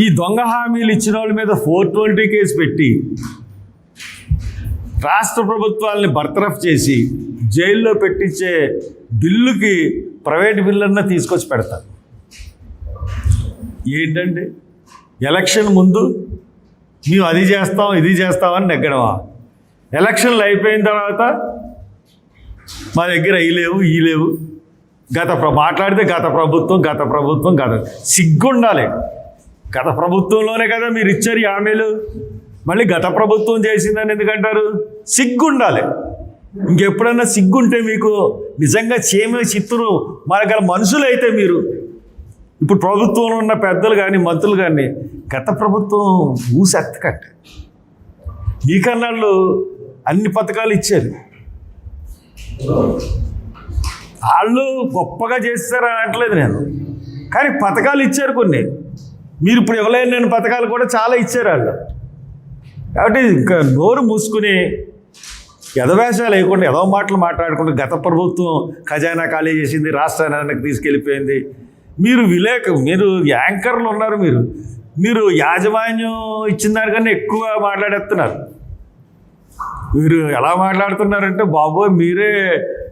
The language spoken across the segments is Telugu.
ఈ దొంగ హామీలు ఇచ్చిన వాళ్ళ మీద 420 కేసు పెట్టి రాష్ట్ర ప్రభుత్వాలని బర్తరఫ్ చేసి జైల్లో పెట్టించే బిల్లుకి ప్రైవేట్ బిల్లన్నా తీసుకొచ్చి పెడతారు. ఏంటండి, ఎలక్షన్ ముందు మేము అది చేస్తాం ఇది చేస్తామని నెగ్గడమా? ఎలక్షన్లు అయిపోయిన తర్వాత మా దగ్గర ఈ లేవు మాట్లాడితే గత ప్రభుత్వం సిగ్గుండాలి. గత ప్రభుత్వంలోనే కదా మీరు ఇచ్చారు ఈ హామీలు, మళ్ళీ గత ప్రభుత్వం చేసిందని ఎందుకంటారు? సిగ్గుండాలి. ఇంకెప్పుడన్నా సిగ్గుంటే మీకు నిజంగా చిత్తురు మనగల మనుషులు అయితే మీరు ఇప్పుడు ప్రభుత్వంలో ఉన్న పెద్దలు కానీ మంత్రులు కానీ గత ప్రభుత్వం ఊసెత్తకట్టే మీకన్నాళ్ళు అన్ని పథకాలు ఇచ్చారు. వాళ్ళు గొప్పగా చేస్తారని అనట్లేదు నేను, కానీ పథకాలు ఇచ్చారు కొన్ని. మీరు ఇప్పుడు ఇవ్వలేని నేను పథకాలు కూడా చాలా ఇచ్చారు వాళ్ళు. కాబట్టి ఇంకా నోరు మూసుకుని ఎదవేషాలు లేకుండా ఎదో మాటలు మాట్లాడుకుంటూ గత ప్రభుత్వం ఖజానా ఖాళీ చేసింది, రాష్ట్రానికి తీసుకెళ్ళిపోయింది. మీరు యాంకర్లు ఉన్నారు, మీరు యాజమాన్యం ఇచ్చిన దానికన్నా ఎక్కువ మాట్లాడేస్తున్నారు. మీరు ఎలా మాట్లాడుతున్నారంటే బాబోయ్, మీరే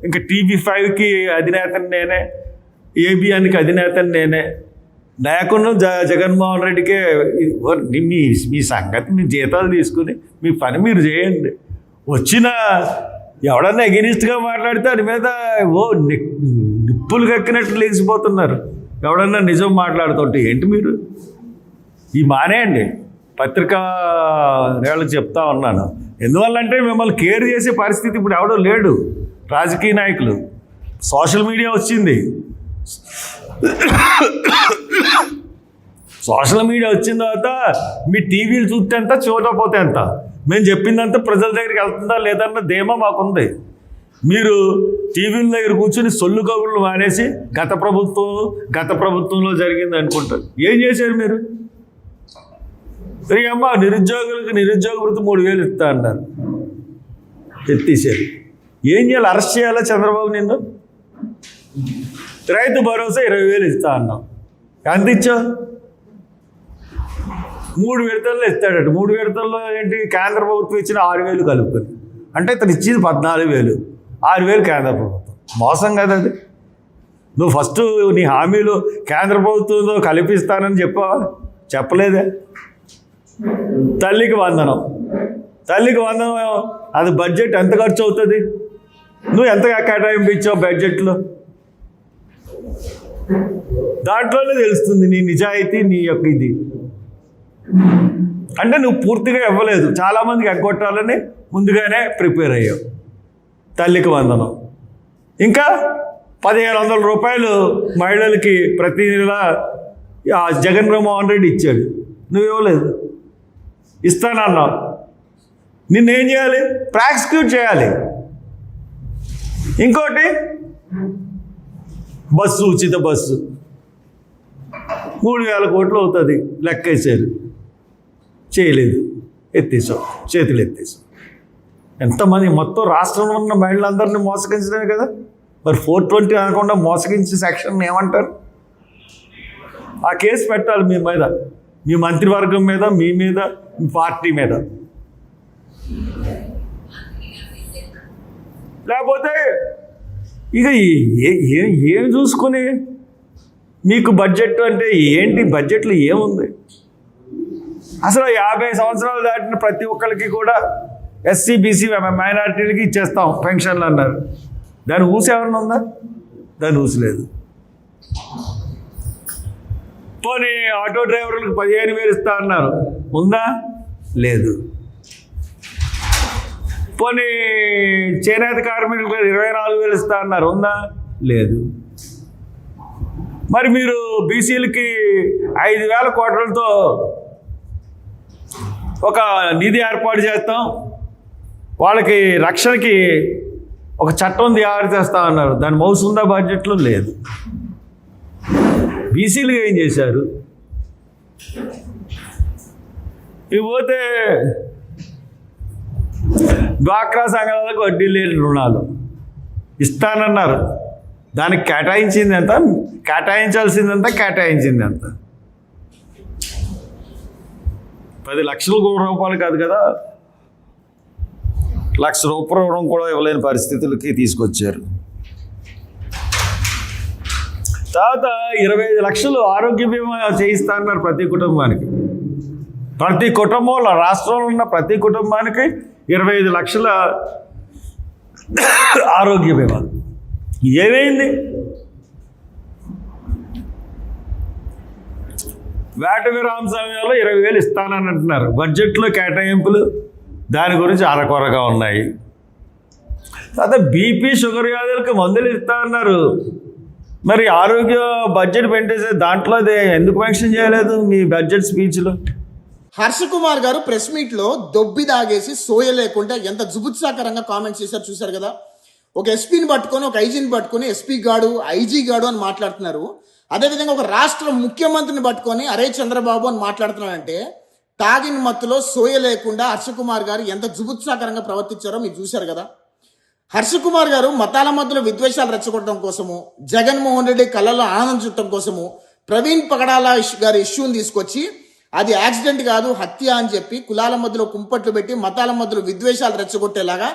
ఇంకా TV5కి అధినేతని నేనే, ABNకి అధినేతని నేనే, నాకున్న జగన్మోహన్ రెడ్డికే మీ సంగతి మీ జీతాలు తీసుకుని మీ పని మీరు చేయండి. వచ్చిన ఎవడన్నా ఎగెనిస్ట్గా మాట్లాడితే దాని మీద నిప్పులు కక్కినట్టు లేచిపోతున్నారు. ఎవడన్నా నిజం మాట్లాడుతుంటే ఏంటి మీరు? ఈ మానేయండి. పత్రికా వాళ్ళకి చెప్తా ఉన్నాను. ఎందువల్లంటే మిమ్మల్ని కేర్ చేసే పరిస్థితి ఇప్పుడు ఎవడో లేడు. రాజకీయ నాయకులు, సోషల్ మీడియా వచ్చింది. సోషల్ మీడియా వచ్చిన తర్వాత మీ టీవీలు చూస్తే ఎంత, చూడకపోతే ఎంత, మేము చెప్పిందంతా ప్రజల దగ్గరికి వెళ్తుందా లేదన్న ధీమా మాకుంది. మీరు టీవీల దగ్గర కూర్చొని సొల్లు కబుర్లు మానేసి గత ప్రభుత్వంలో జరిగింది అనుకుంటారు. ఏం చేశారు మీరు? అమ్మ నిరుద్యోగులకు నిరుద్యోగ వృత్తి 3000 ఇస్తా అన్నారు, ఎత్తేసారు. ఏం చేయాలి? అరెస్ట్ చేయాలా చంద్రబాబు నిన్ను? రైతు భరోసా 20,000 ఇస్తా అన్నాం, ఎంత ఇచ్చావు? 3 విడతల్లో ఇస్తాడట. 3 విడతల్లో ఏంటి? కేంద్ర ప్రభుత్వం ఇచ్చిన 6,000 కలుపుకొని, అంటే ఇతను ఇచ్చింది 14,000, 6,000 కేంద్ర ప్రభుత్వం. మోసం కదా అది. నువ్వు ఫస్ట్ నీ హామీలు కేంద్ర ప్రభుత్వంతో కల్పిస్తానని చెప్పావా? చెప్పలేదే. తల్లికి వందనం అది బడ్జెట్ ఎంత ఖర్చు అవుతుంది? నువ్వు ఎంతగా కేటాయింపు ఇచ్చావు బడ్జెట్లో? దాంట్లోనే తెలుస్తుంది నీ నిజాయితీ, నీ యొక్క ఇది. అంటే నువ్వు పూర్తిగా ఇవ్వలేదు, చాలామందికి ఎగ్గొట్టాలని ముందుగానే ప్రిపేర్ అయ్యావు. తల్లికి వందనం, ఇంకా 1,500 రూపాయలు మహిళలకి ప్రతి నెల జగన్మోహన్ రెడ్డి ఇచ్చాడు, నువ్వు ఇవ్వలేదు. ఇస్తానన్నావు. నిన్నేం చేయాలి? ప్రాసిక్యూట్ చేయాలి. ఇంకోటి ఉచిత బస్సు 3,000 కోట్లు అవుతుంది లెక్కేశారు, చేయలేదు, చేతులు ఎత్తేసావు. ఎంతమంది? మొత్తం రాష్ట్రంలో ఉన్న మహిళలందరినీ మోసగించడమే కదా. మరి 420 అనకుండా మోసగించే సెక్షన్ ఏమంటారు? ఆ కేసు పెట్టాలి మీ మీద, మీ మంత్రివర్గం మీద, మీ మీద, మీ పార్టీ మీద. లేకపోతే ఇక ఏం చూసుకుని మీకు బడ్జెట్ అంటే ఏంటి? బడ్జెట్లో ఏముంది అసలు? 50 సంవత్సరాలు దాటిన ప్రతి ఒక్కరికి కూడా SC BC మైనారిటీలకి ఇచ్చేస్తాం పెన్షన్లు అన్నారు. దాని ఊసి ఏమన్నా ఉందా? దాని ఊసి లేదు. పోనీ ఆటో డ్రైవర్లకు 15,000 ఇస్తా అన్నారు, ఉందా? లేదు. పోనీ చేనేత కార్మికులకు 24,000 ఇస్తా అన్నారు, ఉందా? లేదు. మరి మీరు బీసీలకి 5,000 కోట్లతో ఒక నిధి ఏర్పాటు చేస్తాం, వాళ్ళకి రక్షణకి ఒక చట్టం తయారు చేస్తామన్నారు, దాని మౌసు ఉందా బడ్జెట్లో? లేదు. బీసీలుగా ఏం చేశారు? ఇకపోతే డ్వాక్రా సంఘాలకు వడ్డీ లేని రుణాలు ఇస్తానన్నారు, దానికి కేటాయించింది ఎంత? కేటాయించాల్సిందంతా కేటాయించింది ఎంత? 10 లక్షల రూపాయలు కాదు కదా, ₹1,00,000 కూడా ఇవ్వలేని పరిస్థితులకి తీసుకొచ్చారు. తర్వాత 25 లక్షలు ఆరోగ్య బీమా చేయిస్తా అన్నారు ప్రతి కుటుంబానికి. ప్రతి కుటుంబంలో, రాష్ట్రంలో ఉన్న ప్రతి కుటుంబానికి 25 లక్షల ఆరోగ్య బీమా. ఏమైంది? వేట విరామ సమయంలో 20,000 ఇస్తానని అంటున్నారు. బడ్జెట్లో కేటాయింపులు దాని గురించి అరకొరగా ఉన్నాయి. తర్వాత బీపీ షుగర్ వ్యాధులకు మందులు ఇస్తా అన్నారు. మరి ఆరోగ్య బడ్జెట్ పెట్టేసే దాంట్లో అది ఎందుకు మెన్షన్ చేయలేదు మీ బడ్జెట్ స్పీచ్లో? హర్ష కుమార్ గారు ప్రెస్ మీట్లో దొబ్బి దాగేసి సోయ లేకుండా ఎంత జుగుత్సాకరంగా కామెంట్స్ చేశారు చూశారు కదా. ఒక ఎస్పీని పట్టుకొని, ఒక ఐజీని పట్టుకొని ఎస్పీ గాడు, ఐజీ గాడు అని మాట్లాడుతున్నారు. అదేవిధంగా ఒక రాష్ట్ర ముఖ్యమంత్రిని పట్టుకొని అరే చంద్రబాబు అని మాట్లాడుతున్నారంటే తాగిన మత్తులో సోయ లేకుండా హర్ష కుమార్ గారు ఎంత జుగుత్సాకరంగా ప్రవర్తించారో మీరు చూశారు కదా. హర్ష కుమార్ గారు మతాల మధ్యలో విద్వేషాలు రెచ్చగొట్టడం కోసము, జగన్మోహన్ రెడ్డి కళ్ళలో ఆనందం చుట్టడం కోసము ప్రవీణ్ పగడాల గారి ఇష్యూని తీసుకొచ్చి అది యాక్సిడెంట్ కాదు హత్య అని చెప్పి కులాల మధ్యలో కుంపట్లు పెట్టి మతాల మధ్యలో విద్వేషాలు రెచ్చగొట్టేలాగా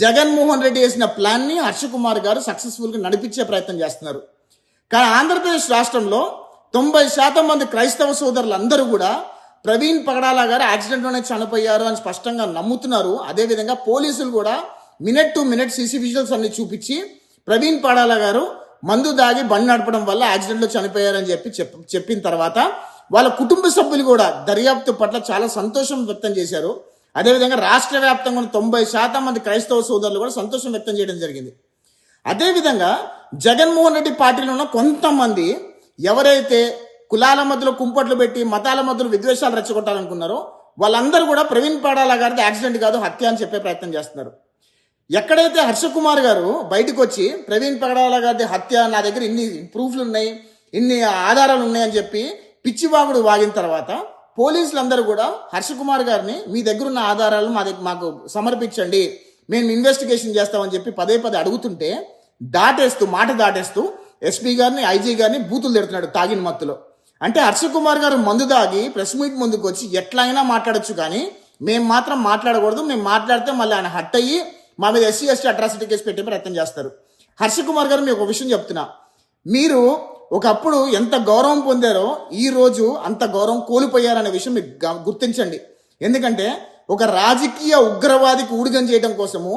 జగన్మోహన్ రెడ్డి వేసిన ప్లాన్ని హర్ష కుమార్ గారు సక్సెస్ఫుల్గా నడిపించే ప్రయత్నం చేస్తున్నారు. కానీ ఆంధ్రప్రదేశ్ రాష్ట్రంలో 90% మంది క్రైస్తవ సోదరులు అందరూ కూడా ప్రవీణ్ పగడాల గారు యాక్సిడెంట్లోనే చనిపోయారు అని స్పష్టంగా నమ్ముతున్నారు. అదేవిధంగా పోలీసులు కూడా minute to minute CC visuals అన్ని చూపించి ప్రవీణ్ పగడాల గారు మందు దాగి బండి నడపడం వల్ల యాక్సిడెంట్లో చనిపోయారని చెప్పిన తర్వాత వాళ్ళ కుటుంబ సభ్యులు కూడా దర్యాప్తు పట్ల చాలా సంతోషం వ్యక్తం చేశారు. అదేవిధంగా రాష్ట్ర వ్యాప్తంగా ఉన్న 90% మంది క్రైస్తవ సోదరులు కూడా సంతోషం వ్యక్తం చేయడం జరిగింది. అదేవిధంగా జగన్మోహన్ రెడ్డి పార్టీలో ఉన్న కొంతమంది ఎవరైతే కులాల మధ్యలో కుంపట్లు పెట్టి మతాల మధ్యలో విద్వేషాలు రెచ్చగొట్టాలనుకున్నారో వాళ్ళందరూ కూడా ప్రవీణ్ పగడాల గారిది యాక్సిడెంట్ కాదు హత్య అని చెప్పే ప్రయత్నం చేస్తున్నారు. ఎక్కడైతే హర్ష కుమార్ గారు బయటకు వచ్చి ప్రవీణ్ పగడాల గారిది హత్య, నా దగ్గర ఇన్ని ప్రూఫ్లు ఉన్నాయి, ఇన్ని ఆధారాలు ఉన్నాయని చెప్పి పిచ్చివాగుడు వాగిన తర్వాత పోలీసులందరూ కూడా హర్ష కుమార్ గారిని మీ దగ్గర ఉన్న ఆధారాలు మాకు సమర్పించండి, మేము ఇన్వెస్టిగేషన్ చేస్తామని చెప్పి పదే అడుగుతుంటే మాట దాటేస్తూ ఎస్పీ గారిని, ఐజీ గారిని బూతులు తిడుతున్నాడు తాగిన మత్తులో. అంటే హర్ష కుమార్ గారు మందు దాగి ప్రెస్ మీట్ ముందుకు వచ్చి ఎట్లయినా మాట్లాడొచ్చు, కానీ మేము మాత్రం మాట్లాడకూడదు, మేము మాట్లాడితే మళ్ళీ ఆయన హట్ అయ్యి మా మీద SC ST అట్రాసిటీ కేసు పెట్టే ప్రయత్నం చేస్తారు. హర్ష కుమార్ గారు మీకు ఒక విషయం చెప్తున్నా, మీరు ఒకప్పుడు ఎంత గౌరవం పొందారో ఈ రోజు అంత గౌరవం కోల్పోయారనే విషయం మీకు గుర్తించండి. ఎందుకంటే ఒక రాజకీయ ఉగ్రవాదికి ఊడిగం చేయడం కోసము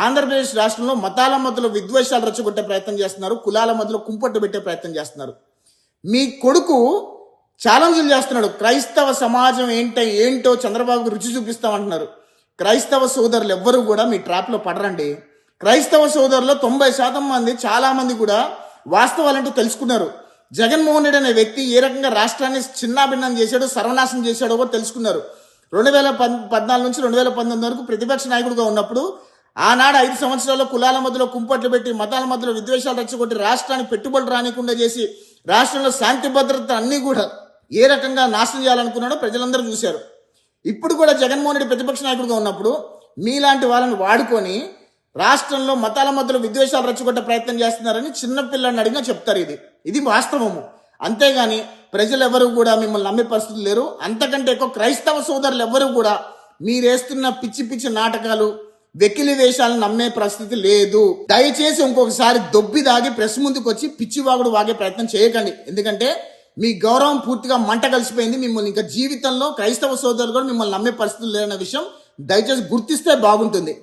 ఆంధ్రప్రదేశ్ రాష్ట్రంలో మతాల మధ్యలో విద్వేషాలు రెచ్చగొట్టే ప్రయత్నం చేస్తున్నారు, కులాల మధ్యలో కుంపట్టు పెట్టే ప్రయత్నం చేస్తున్నారు. మీ కొడుకు ఛాలెంజ్లు చేస్తున్నాడు, క్రైస్తవ సమాజం ఏంటో చంద్రబాబుకి రుచి చూపిస్తామంటున్నారు. క్రైస్తవ సోదరులు ఎవ్వరూ కూడా మీ ట్రాప్లో పడరండి. క్రైస్తవ సోదరులు 90% మంది, చాలా మంది కూడా వాస్తవాలంటూ తెలుసుకున్నారు. జగన్మోహన్ రెడ్డి అనే వ్యక్తి ఏ రకంగా రాష్ట్రాన్ని చిన్నాభిన్నం చేశాడో, సర్వనాశనం చేశాడో కూడా తెలుసుకున్నారు. 2014 నుంచి 2019 వరకు ప్రతిపక్ష నాయకుడిగా ఉన్నప్పుడు ఆనాడు 5 సంవత్సరాల్లో కులాల మధ్యలో కుంపట్లు పెట్టి మతాల మధ్యలో విద్వేషాలు రెచ్చగొట్టి రాష్ట్రానికి పెట్టుబడులు రానికుండా చేసి రాష్ట్రంలో శాంతి భద్రత అన్నీ కూడా ఏ రకంగా నాశనం చేయాలనుకున్నాడో ప్రజలందరూ చూశారు. ఇప్పుడు కూడా జగన్మోహన్ రెడ్డి ప్రతిపక్ష నాయకుడిగా ఉన్నప్పుడు మీలాంటి వాళ్ళని వాడుకొని రాష్ట్రంలో మతాల మధ్యలో విద్వేషాలు రెచ్చగొట్టే ప్రయత్నం చేస్తున్నారని చిన్నపిల్లని అడిగినా చెప్తారు. ఇది వాస్తవము. అంతేగాని ప్రజలు ఎవరు కూడా మిమ్మల్ని నమ్మే పరిస్థితులు లేరు. అంతకంటే ఎక్కువ క్రైస్తవ సోదరులు ఎవరు కూడా మీరేస్తున్న పిచ్చి నాటకాలు, వెకిలి వేషాలను నమ్మే పరిస్థితి లేదు. దయచేసి ఇంకొకసారి దొబ్బి దాగి ప్రెస్ ముందుకు వచ్చి పిచ్చివాగుడు వాగే ప్రయత్నం చేయకండి. ఎందుకంటే మీ గౌరవం పూర్తిగా మంట కలిసిపోయింది. మిమ్మల్ని ఇంకా జీవితంలో క్రైస్తవ సోదరులు కూడా మిమ్మల్ని నమ్మే పరిస్థితులు లేదన్న విషయం దయచేసి గుర్తిస్తే బాగుంటుంది.